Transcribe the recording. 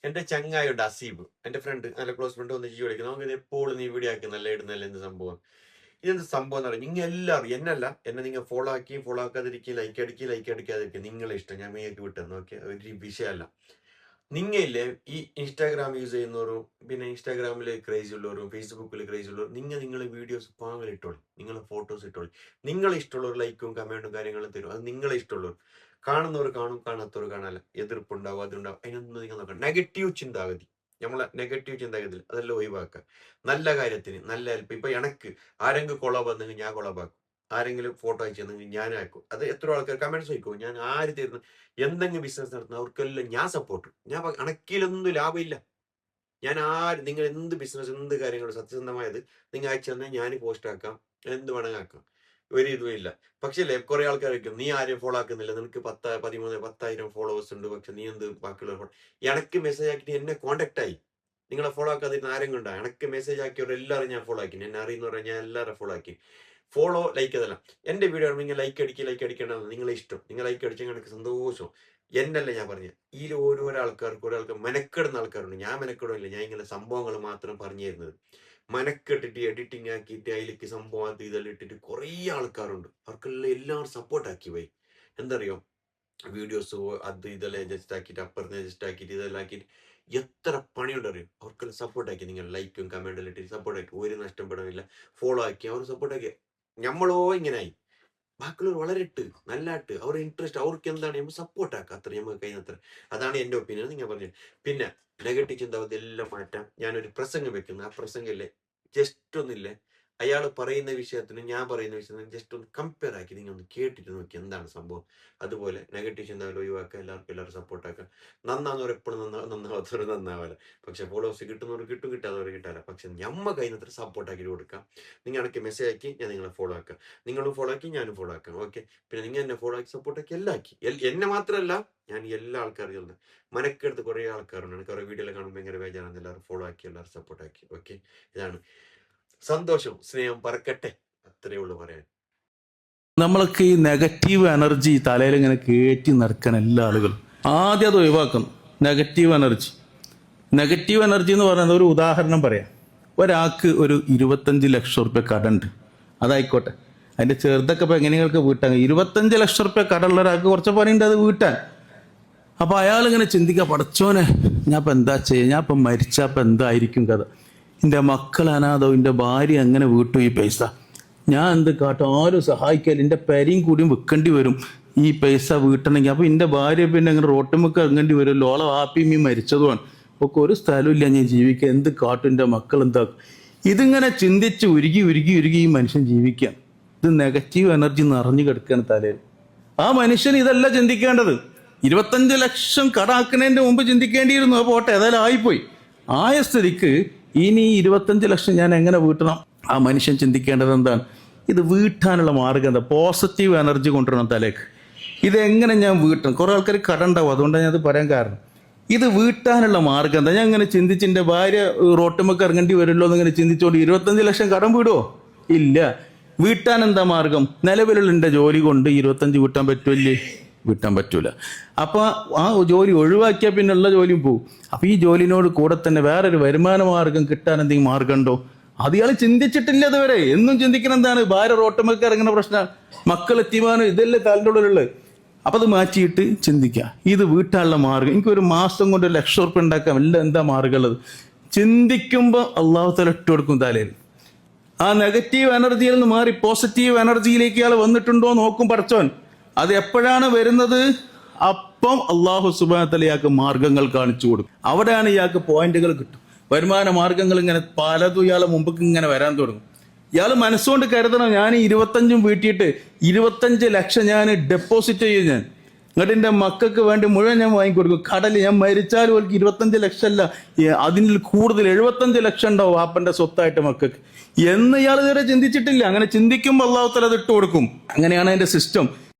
എന്റെ ചങ്ങായുണ്ട് അസീബ്, എന്റെ ഫ്രണ്ട്, നല്ല ക്ലോസ് ഫ്രണ്ട്, ഒന്ന് ചെയ്യും വിളിക്കും. നമുക്ക് എപ്പോഴും നീ വീഡിയോ ആക്കുന്നല്ല ഇടുന്നല്ല, എന്ത് സംഭവം ഇതെന്ത് സംഭവം എന്ന് പറയും. നിങ്ങൾ എല്ലാവരും എന്നല്ല, എന്നെ നിങ്ങൾ ഫോളോ ആക്കിയും ഫോളോ ആക്കാതിരിക്കും, ലൈക്ക് അടിക്കാതിരിക്കും, നിങ്ങളെ ഇഷ്ടം. ഞാൻ നിങ്ങൾക്ക് വിട്ടെന്ന് ഓക്കെ, ഒരു വിഷയമല്ല. നിങ്ങളില്ലേ ഈ ഇൻസ്റ്റാഗ്രാം യൂസ് ചെയ്യുന്നവരും പിന്നെ ഇൻസ്റ്റാഗ്രാമിൽ ക്രേസ് ഉള്ളവരും ഫേസ്ബുക്കിൽ ക്രേസ് ഉള്ളവരും, നിങ്ങളെ വീഡിയോസ് പാങ്ങലിട്ടോളി, നിങ്ങളെ ഫോട്ടോസ് ഇട്ടോളി. നിങ്ങളെ ഇഷ്ടമുള്ളവർ ലൈക്കും കമന്റും കാര്യങ്ങളും തരും. അത് നിങ്ങളെ ഇഷ്ടമുള്ളവർ. കാണുന്നവർ കാണും, കാണാത്തവർ കാണാല്ല. എതിർപ്പുണ്ടാവും, അതുണ്ടാവും, അതിനൊന്നും നിങ്ങൾ നോക്കണം. നെഗറ്റീവ് ചിന്താഗതി, നമ്മളെ നെഗറ്റീവ് ചിന്താഗതി അതെല്ലാം ഒഴിവാക്കുക. നല്ല കാര്യത്തിന്, നല്ല ഹെൽപ്പ്. ഇപ്പൊ എനക്ക് ആരെങ്കിലും കൊളാബ് വന്നെങ്കിൽ ഞാൻ കൊളാബാക്കും. ആരെങ്കിലും ഫോട്ടോ അയച്ചു തന്നെങ്കിൽ ഞാൻ അയക്കും. അത് എത്ര ആൾക്കാർ കമന്റ്സ് ചോദിക്കും, ഞാൻ ആര് തരുന്നു എന്തെങ്കിലും ബിസിനസ് നടത്തുന്ന അവർക്കെല്ലാം ഞാൻ സപ്പോർട്ട്. ഞാൻ അണക്കിലൊന്നും ലാഭമില്ല. ഞാൻ നിങ്ങൾ എന്ത് ബിസിനസ് എന്ത് കാര്യങ്ങളും സത്യസന്ധമായത് നിങ്ങൾ അയച്ചു തന്നെ ഞാൻ പോസ്റ്റ് ആക്കാം, എന്ത് വേണമെങ്കിൽ ആക്കാം, ഒരു ഇതും ഇല്ല. പക്ഷേ കുറെ ആൾക്കാർ വയ്ക്കും, നീ ആരെയും ഫോളോ ആക്കുന്നില്ല, നിനക്ക് 10,000 ഫോളോവേഴ്സ് ഉണ്ട്, പക്ഷെ നീ എന്ത് ബാക്കിയുള്ളവർ ഫോളോ. എനക്ക് മെസ്സേജ് ആക്കിയിട്ട് എന്നെ കോൺടാക്ട് ആയി. നിങ്ങളെ ഫോളോ ആക്കാതിരുന്ന ആരെങ്കിലും ഉണ്ടാകും. എനക്ക് മെസ്സേജ് ആക്കിയവർ എല്ലാവരും ഞാൻ ഫോളോ ആക്കി. എന്നെ അറിയുന്ന പറഞ്ഞാൽ ഞാൻ എല്ലാവരും ഫോളോ ആക്കി. ഫോളോ ലൈക്ക് അതല്ല എന്റെ വീഡിയോ ആണെങ്കിൽ നിങ്ങൾ ലൈക്ക് അടിക്കേണ്ടത് നിങ്ങളെ ഇഷ്ടം. നിങ്ങൾ ലൈക്ക് അടിച്ചാൽ എനിക്ക് സന്തോഷം. എന്നല്ല ഞാൻ പറഞ്ഞത്, ഈ ഓരോരോ ആൾക്കാർക്ക് ഒരാൾക്ക് മെനക്കെടുന്ന ആൾക്കാരുണ്ട്. ഞാൻ മെനക്കെടുന്നില്ല, ഞാൻ ഇങ്ങനെ സംഭവങ്ങൾ മാത്രം പറഞ്ഞു തരുന്നത്. മെനക്കെട്ടിട്ട് എഡിറ്റിംഗ് ആക്കിയിട്ട് അതിലേക്ക് സംഭവം അത് ഇതെല്ലാം ഇട്ടിട്ട് കുറേ ആൾക്കാരുണ്ട്. അവർക്കെല്ലാം എല്ലാവരും സപ്പോർട്ടാക്കി പോയി. എന്തറിയോ, വീഡിയോസ് അത് ഇതെല്ലാം ജസ്റ്റ് ആക്കിയിട്ട് അപ്പുറത്ത് ജസ്റ്റ് ആക്കിയിട്ട് ഇതെല്ലാം ആക്കിയിട്ട് എത്ര പണിയുണ്ടറിയും. അവർക്കെല്ലാം സപ്പോർട്ടാക്കി. നിങ്ങൾ ലൈക്കും കമന്റെല്ലാം ഇട്ടിട്ട് സപ്പോർട്ടാക്കി, ഒരു നഷ്ടപ്പെടാനില്ല. ഫോളോ ആക്കി അവർ സപ്പോർട്ടാക്കി. നമ്മളോ ഇങ്ങനായി. ബാക്കിയുള്ളവർ വളരെ ഇട്ട് നല്ലാട്ട് അവരുടെ ഇൻട്രസ്റ്റ് അവർക്ക് എന്താണ് നമ്മൾ സപ്പോർട്ട് ആക്കുക. അത്ര നമുക്ക് കഴിയുന്നത്ര. അതാണ് എൻ്റെ ഒപ്പീനിയൻ. നിങ്ങൾ പറഞ്ഞു. പിന്നെ നെഗറ്റീവ് ചിന്താഗതി എല്ലാം മാറ്റാം. ഞാനൊരു പ്രസംഗം വെക്കുന്നു. ആ പ്രസംഗമില്ലേ ജസ്റ്റ് ഒന്നില്ലേ, അയാൾ പറയുന്ന വിഷയത്തിന് ഞാൻ പറയുന്ന വിഷയത്തിന് ജസ്റ്റ് ഒന്ന് കമ്പയർ ആക്കി നിങ്ങൾ ഒന്ന് കേട്ടിട്ട് നോക്കി എന്താണ് സംഭവം. അതുപോലെ നെഗറ്റീവ് ചിന്താഗതി ഒഴിവാക്കുക, എല്ലാവരും സപ്പോർട്ടാക്കുക. നന്നാന്നവർ എപ്പോഴും നന്നാവാത്തവർ നന്നാവില്ല. പക്ഷെ ഫോളോവേഴ്സ് കിട്ടുന്നവർ കിട്ടും, കിട്ടാത്തവർ കിട്ടാല്ല. പക്ഷെ ഞമ്മ കഴിയുന്നത്ര സപ്പോർട്ടാക്കി കൊടുക്കാം. നിങ്ങൾ എനിക്ക് മെസ്സേജ് ആക്കി ഞാൻ നിങ്ങളെ ഫോളോ ആക്കാം, നിങ്ങളും ഫോളോ ആക്കി ഞാനും ഫോളോ ആക്കാം. ഓക്കെ, പിന്നെ നിങ്ങൾ എന്നെ ഫോളോ ആക്കി സപ്പോർട്ടാക്കി എല്ലാം ആക്കി. എന്നെ മാത്രമല്ല, ഞാൻ എല്ലാ ആൾക്കാരും മനക്കെടുത്ത് കുറേ ആൾക്കാരുണ്ട്. എനിക്ക് കുറേ വീഡിയോയിൽ കാണുമ്പോൾ ഭയങ്കര വേജാണെന്ന്. എല്ലാവരും ഫോളോ ആക്കി, എല്ലാവരും സപ്പോർട്ടാക്കി. ഓക്കെ, ഇതാണ് സന്തോഷം, സ്നേഹം പറക്കട്ടെ. അത്രയേ ഉള്ളൂ പറയാൻ. നമ്മളൊക്കെ ഈ നെഗറ്റീവ് എനർജി തലയിൽ ഇങ്ങനെ കയറ്റി നടക്കാൻ എല്ലാ ആളുകളും ആദ്യം അത് ഒഴിവാക്കണം. നെഗറ്റീവ് എനർജി എന്ന് പറയുന്നത്, ഒരു ഉദാഹരണം പറയാം. ഒരാൾക്ക് ഒരു 25 ലക്ഷം റുപ്യ കടമുണ്ട്. അതായിക്കോട്ടെ, അതിന്റെ ചെറുതൊക്കെ ഇപ്പൊ എങ്ങനെയൊക്കെ വീട്ടാൻ. 25 ലക്ഷം റുപ്യ കടമുള്ള ഒരാൾക്ക് കുറച്ച് പണിയുണ്ട് അത് വീട്ടാൻ. അപ്പൊ അയാൾ ഇങ്ങനെ ചിന്തിക്കുക, പടച്ചോനെ ഞാൻ ഇപ്പൊ എന്താ ചെയ്യുക, ഞാൻ ഇപ്പൊ മരിച്ചാ ഇപ്പൊ എന്തായിരിക്കും കഥ, എൻ്റെ മക്കൾ അനാഥോ, എൻ്റെ ഭാര്യ എങ്ങനെ വീട്ടു ഈ പൈസ, ഞാൻ എന്ത് കാട്ടും, ആരും സഹായിക്കാല്ല, എൻ്റെ പെരയും കൂടിയും വെക്കേണ്ടി വരും ഈ പൈസ വീട്ടണമെങ്കിൽ. അപ്പൊ എൻ്റെ ഭാര്യ പിന്നെ അങ്ങനെ റോട്ടുമൊക്കെ ഇറങ്ങേണ്ടി വരും, ലോള ആപ്പിയും ഈ മരിച്ചതുമാണ്, ഒക്കെ ഒരു സ്ഥലമില്ല ഞാൻ ജീവിക്കുക, എന്ത് കാട്ടും, എൻ്റെ മക്കൾ എന്താക്കും. ഇതിങ്ങനെ ചിന്തിച്ച് ഉരുകി ഈ മനുഷ്യൻ ജീവിക്കാം. ഇത് നെഗറ്റീവ് എനർജി നിറഞ്ഞു കിടക്കുകയാണ് തലയിൽ. ആ മനുഷ്യൻ ഇതല്ല ചിന്തിക്കേണ്ടത്. 25 ലക്ഷം കടാക്കുന്നതിന്റെ മുമ്പ് ചിന്തിക്കേണ്ടിയിരുന്നു. അത് പോട്ടെ, ഏതായാലും ആയിപ്പോയി. ആയ സ്ഥിതിക്ക് ഇനി 25 ലക്ഷം ഞാൻ എങ്ങനെ വീട്ടണം? ആ മനുഷ്യൻ ചിന്തിക്കേണ്ടത് എന്താണ്? ഇത് വീട്ടാനുള്ള മാർഗം എന്താ? പോസിറ്റീവ് എനർജി കൊണ്ടുവരണം തലേക്ക്. ഇതെങ്ങനെ ഞാൻ വീട്ടണം? കുറെ ആൾക്കാർ കടണ്ടാവും, അതുകൊണ്ടാണ് ഞാൻ അത് പറയാൻ കാരണം. ഇത് വീട്ടാനുള്ള മാർഗം എന്താ? ഞാൻ ഇങ്ങനെ ചിന്തിച്ച് എൻ്റെ ഭാര്യ റോട്ടുമൊക്കെ ഇറങ്ങേണ്ടി വരുമല്ലോ എന്നിങ്ങനെ ചിന്തിച്ചോണ്ട് 25 ലക്ഷം കടം വീടുമോ? ഇല്ല. വീട്ടാൻ എന്താ മാർഗം? നിലവിലുള്ള എൻ്റെ ജോലി കൊണ്ട് 25 വീട്ടാൻ പറ്റുമല്ലേ? വീട്ടാൻ പറ്റൂല. അപ്പൊ ആ ജോലി ഒഴിവാക്കിയാൽ പിന്നെ ഉള്ള ജോലിയും പോകും. അപ്പൊ ഈ ജോലിനോട് കൂടെ തന്നെ വേറൊരു വരുമാന മാർഗം കിട്ടാൻ എന്തെങ്കിലും മാർഗം ഉണ്ടോ? അത് ഇയാൾ ചിന്തിച്ചിട്ടില്ല അതുവരെ. എന്നും ചിന്തിക്കണം എന്താണ്? ഭാര്യ റോട്ടുമൊക്കെ ഇറങ്ങുന്ന പ്രശ്നം, മക്കൾ എത്തിമാനം, ഇതല്ലേ തലൻ്റെ ഉള്ളിലുള്ളത്. അപ്പൊ അത് മാറ്റിയിട്ട് ചിന്തിക്കുക, ഇത് വീട്ടാനുള്ള മാർഗം. എനിക്കൊരു മാസം കൊണ്ട് 1 ലക്ഷം റുപ്യ ഉണ്ടാക്കാം, എല്ലാം എന്താ മാർഗം ഉള്ളത്? ചിന്തിക്കുമ്പോൾ അള്ളാഹു തആല ഇട്ട് കൊടുക്കും തലയിൽ. ആ നെഗറ്റീവ് എനർജിയിൽ നിന്ന് മാറി പോസിറ്റീവ് എനർജിയിലേക്ക് ഇയാൾ വന്നിട്ടുണ്ടോ നോക്കും പടച്ചോൻ. അത് എപ്പോഴാണ് വരുന്നത്? അപ്പം അള്ളാഹു സുബ്ഹാനഹു വ തആല ഇയാൾക്ക് മാർഗങ്ങൾ കാണിച്ചു കൊടുക്കും. അവിടെയാണ് ഇയാൾക്ക് പോയിന്റുകൾ കിട്ടും. വരുമാന മാർഗങ്ങൾ ഇങ്ങനെ പലതും ഇയാളെ മുമ്പ് ഇങ്ങനെ വരാൻ തുടങ്ങും. ഇയാൾ മനസ്സുകൊണ്ട് കരുതണം, ഞാൻ 25 വീട്ടിയിട്ട് 25 ലക്ഷം ഞാൻ ഡെപ്പോസിറ്റ് ചെയ്യും. ഞാൻ എന്നിട്ട് എൻ്റെ മക്കൾക്ക് വേണ്ടി മുഴുവൻ ഞാൻ വാങ്ങിക്കൊടുക്കും. കടൽ ഞാൻ മരിച്ചാലും അവർക്ക് 25 ലക്ഷം അല്ല, അതിൽ കൂടുതൽ 75 ലക്ഷം ഉണ്ടാവും വാപ്പന്റെ സ്വത്തായിട്ട് മക്കൾക്ക് എന്ന് ഇയാൾ ഇതുവരെ ചിന്തിച്ചിട്ടില്ല. അങ്ങനെ ചിന്തിക്കുമ്പോൾ അള്ളാഹു തആല അത് ഇട്ട് കൊടുക്കും. അങ്ങനെയാണ് അതിന്റെ സിസ്റ്റം.